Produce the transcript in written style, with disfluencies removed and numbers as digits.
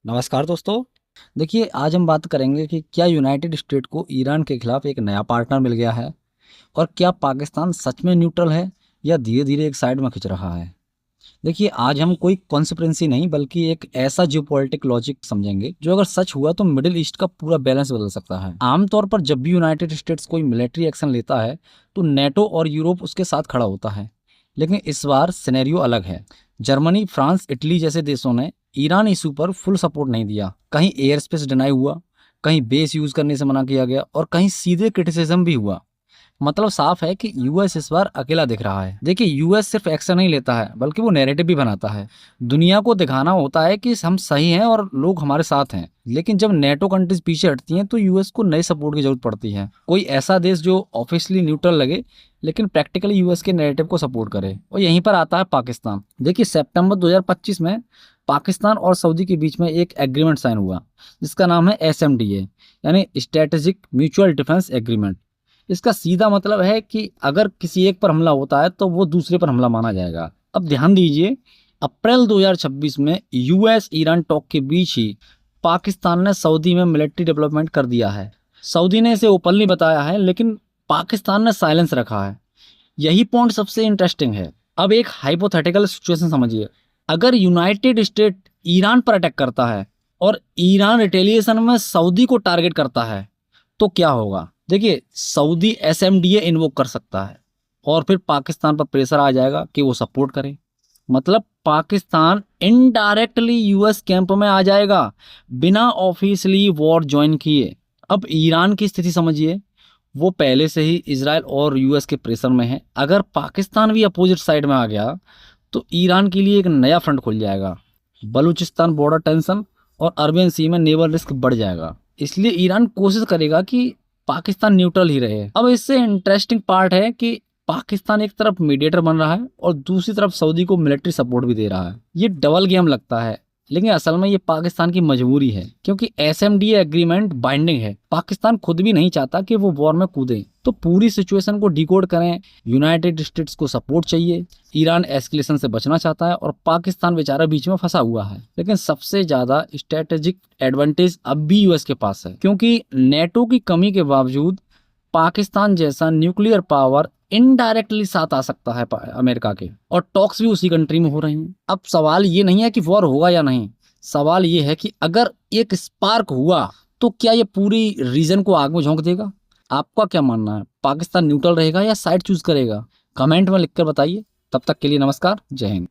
नमस्कार दोस्तों। देखिए, आज हम बात करेंगे कि क्या यूनाइटेड स्टेट को ईरान के खिलाफ एक नया पार्टनर मिल गया है और क्या पाकिस्तान सच में न्यूट्रल है या धीरे धीरे एक साइड में खिंच रहा है। देखिए, आज हम कोई कॉन्स्पिरेंसी नहीं बल्कि एक ऐसा जियोपॉलिटिक लॉजिक समझेंगे जो अगर सच हुआ तो मिडिल ईस्ट का पूरा बैलेंस बदल सकता है। आमतौर पर जब भी यूनाइटेड स्टेट्स कोई मिलिट्री एक्शन लेता है तो नेटो और यूरोप उसके साथ खड़ा होता है, लेकिन इस बार सिनेरियो अलग है। जर्मनी, फ्रांस, इटली जैसे देशों ने ईरान इशू पर फुल सपोर्ट नहीं दिया। कहीं एयर स्पेस डिनाई हुआ, कहीं बेस यूज करने से मना किया गया और कहीं सीधे क्रिटिसिज्म भी हुआ। मतलब साफ है कि यूएस इस बार अकेला दिख रहा है। देखिए, यूएस सिर्फ एक्शन नहीं लेता है बल्कि वो नैरेटिव भी बनाता है। दुनिया को दिखाना होता है कि हम सही हैं और लोग हमारे साथ हैं। लेकिन जब नेटो कंट्रीज पीछे हटती हैं तो यूएस को नए सपोर्ट की जरूरत पड़ती है। कोई ऐसा देश जो ऑफिशियली न्यूट्रल लगे लेकिन प्रैक्टिकली यूएस के नैरेटिव को सपोर्ट करे, और यहीं पर आता है पाकिस्तान। देखिए, सितंबर 2025 में पाकिस्तान और सऊदी के बीच में एक एग्रीमेंट साइन हुआ जिसका नाम है एसएमडीए, यानी स्ट्रेटेजिक म्यूचुअल डिफेंस एग्रीमेंट। इसका सीधा मतलब है कि अगर किसी एक पर हमला होता है तो वो दूसरे पर हमला माना जाएगा। अब ध्यान दीजिए, अप्रैल 2026 में यूएस ईरान टॉक के बीच ही पाकिस्तान ने सऊदी में मिलिट्री डेवलपमेंट कर दिया है। सऊदी ने इसे ओपनली बताया है लेकिन पाकिस्तान ने साइलेंस रखा है। यही पॉइंट सबसे इंटरेस्टिंग है। अब एक हाइपोथेटिकल सिचुएशन समझिए। अगर यूनाइटेड स्टेट ईरान पर अटैक करता है और ईरान रिटेलिएशन में सऊदी को टारगेट करता है तो क्या होगा। देखिए, सऊदी एसएमडीए इन्वोक कर सकता है और फिर पाकिस्तान पर प्रेशर आ जाएगा कि वो सपोर्ट करे। मतलब पाकिस्तान इनडायरेक्टली यूएस कैंप में आ जाएगा बिना ऑफिशियली वॉर ज्वाइन किए। अब ईरान की स्थिति समझिए, वो पहले से ही इजराइल और यूएस के प्रेशर में है। अगर पाकिस्तान भी अपोजिट साइड में आ गया तो ईरान के लिए एक नया फ्रंट खुल जाएगा। बलूचिस्तान बॉर्डर टेंशन और अरबियन सी में नेवल रिस्क बढ़ जाएगा। इसलिए ईरान कोशिश करेगा कि पाकिस्तान न्यूट्रल ही रहे। अब इससे इंटरेस्टिंग पार्ट है कि पाकिस्तान एक तरफ मीडिएटर बन रहा है और दूसरी तरफ सऊदी को मिलिट्री सपोर्ट भी दे रहा है। ये डबल गेम लगता है, लेकिन असल में ये पाकिस्तान की मजबूरी है क्योंकि एसएमडीए एग्रीमेंट बाइंडिंग है। पाकिस्तान खुद भी नहीं चाहता कि वो वॉर में कूदे। तो पूरी सिचुएशन को डिकोड करें, यूनाइटेड स्टेट्स को सपोर्ट चाहिए, ईरान एस्केलेशन से बचना चाहता है और पाकिस्तान बेचारा बीच में फंसा हुआ है। लेकिन सबसे ज्यादा स्ट्रेटेजिक एडवांटेज अब भी यूएस के पास है क्योंकि नेटो की कमी के बावजूद पाकिस्तान जैसा न्यूक्लियर पावर इनडायरेक्टली साथ आ सकता है अमेरिका के, और टॉक्स भी उसी कंट्री में हो रही हैं। अब सवाल ये नहीं है कि वॉर होगा या नहीं, सवाल ये है कि अगर एक स्पार्क हुआ तो क्या ये पूरी रीजन को आग में झोंक देगा। आपका क्या मानना है, पाकिस्तान न्यूट्रल रहेगा या साइड चूज करेगा? कमेंट में लिखकर बताइए। तब तक के लिए नमस्कार, जय हिंद।